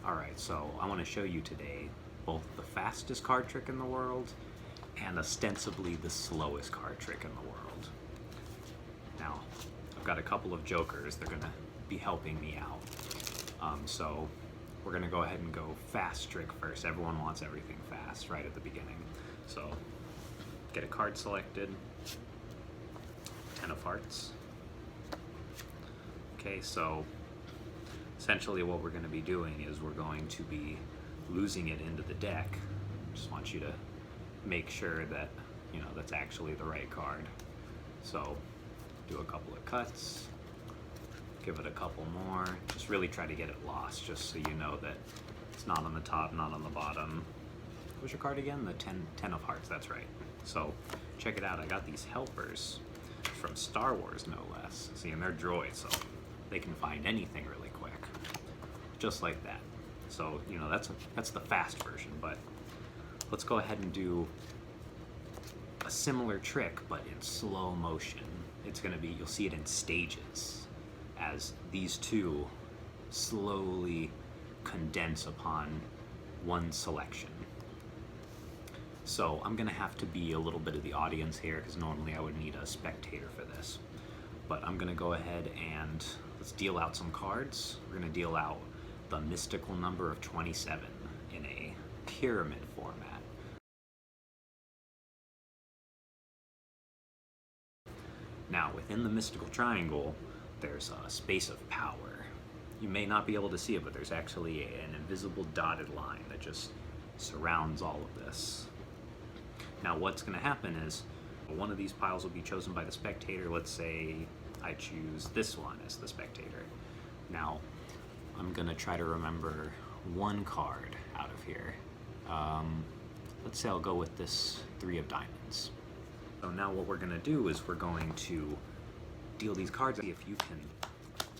Alright, so I want to show you today both the fastest card trick in the world and ostensibly the slowest card trick in the world. Now, I've got a couple of jokers. They're going to be helping me out. So we're going to go ahead and go fast trick first. Everyone wants everything fast right at the beginning. So get a card selected. 10 of hearts. Okay, so essentially what we're going to be doing is we're going to be losing it into the deck. Just want you to make sure that, you know, that's actually the right card. So do a couple of cuts, give it a couple more, just really try to get it lost, just so you know that it's not on the top, not on the bottom. What was your card again? The 10 of hearts, that's right. So check it out, I got these helpers from Star Wars, no less. See, and they're droids, so they can find anything really quick, just like that. So, you know, that's the fast version, but let's go ahead and do a similar trick, but in slow motion. It's gonna be, you'll see it in stages, as these two slowly condense upon one selection. So I'm gonna have to be a little bit of the audience here, because normally I would need a spectator for this. But I'm gonna go ahead and let's deal out some cards. We're gonna deal out the mystical number of 27 in a pyramid format. Now, within the mystical triangle, there's a space of power. You may not be able to see it, but there's actually an invisible dotted line that just surrounds all of this. Now, what's going to happen is one of these piles will be chosen by the spectator. Let's say I choose this one as the spectator. Now, I'm going to try to remember one card out of here. Let's say I'll go with this 3 of diamonds. So now what we're going to do is we're going to deal these cards. See if you can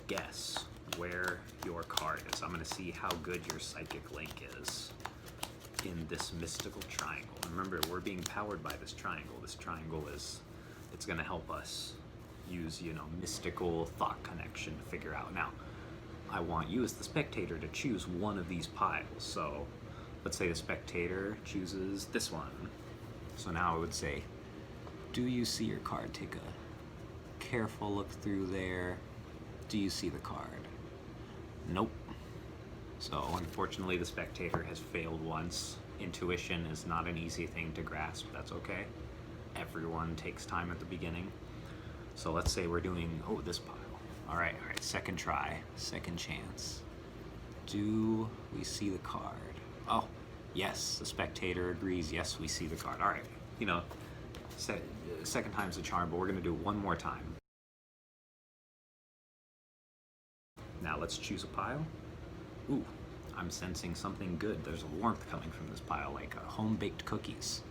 guess where your card is. I'm going to see how good your psychic link is in this mystical triangle. And remember, we're being powered by this triangle. This triangle is, it's going to help us use, you know, mystical thought connection to figure out. Now, I want you as the spectator to choose one of these piles. So let's say the spectator chooses this one. So now I would say, do you see your card? Take a careful look through there. Do you see the card? Nope. So unfortunately the spectator has failed once. Intuition is not an easy thing to grasp. That's okay. Everyone takes time at the beginning. So let's say we're doing, oh, this pile. All right, second try, second chance. Do we see the card? Oh, yes, the spectator agrees. Yes, we see the card. All right, you know, second time's a charm, but we're gonna do it one more time. Now let's choose a pile. Ooh, I'm sensing something good. There's a warmth coming from this pile, like home-baked cookies.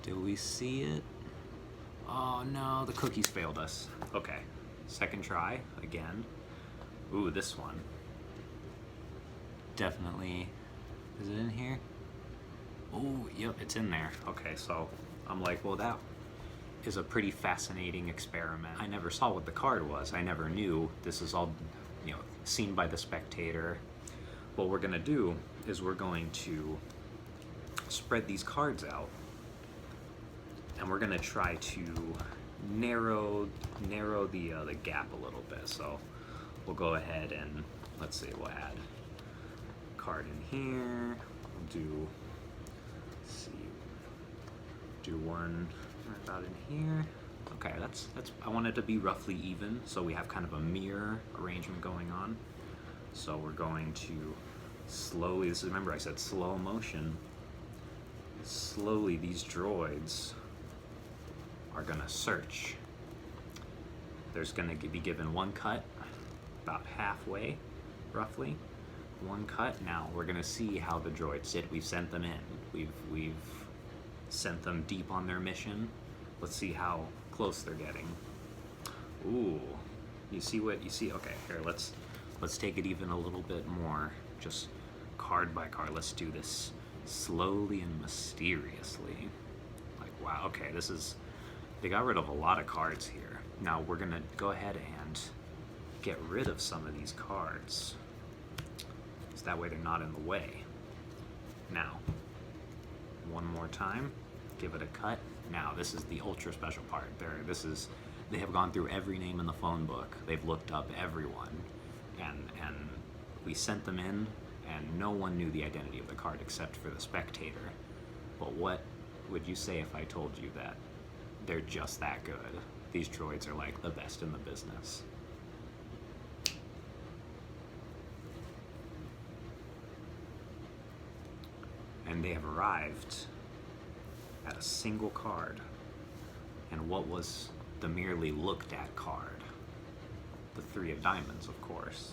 Do we see it? Oh no, the cookies failed us. Okay, second try, again. Ooh, this one. Definitely, is it in here? Oh, yep, it's in there. Okay, so I'm like, well, that is a pretty fascinating experiment. I never saw what the card was. I never knew. This is all, you know, seen by the spectator. What we're gonna do is we're going to spread these cards out, and we're gonna try to narrow the gap a little bit. So we'll go ahead and let's see, we'll add a card in here. We'll do, let's see, do one about in here. Okay, that's I want it to be roughly even, so we have kind of a mirror arrangement going on. So we're going to slowly, this is, remember I said slow motion, slowly these droids are gonna search. There's gonna be given one cut, about halfway, roughly. One cut. Now we're gonna see how the droids did. We've sent them in. We've sent them deep on their mission. Let's see how close they're getting. Ooh, you see what you see? Okay, here, let's take it even a little bit more, just card by card. Let's do this slowly and mysteriously. Like, wow, okay, this is, they got rid of a lot of cards here. Now we're gonna go ahead and get rid of some of these cards. So That way they're not in the way. Now, one more time, give it a cut. Now, this is the ultra special part. They have gone through every name in the phone book. They've looked up everyone, and we sent them in, and no one knew the identity of the card except for the spectator. But what would you say if I told you that they're just that good? These droids are like the best in the business. And they have arrived at a single card. And what was the merely looked at card? The 3 of diamonds, of course.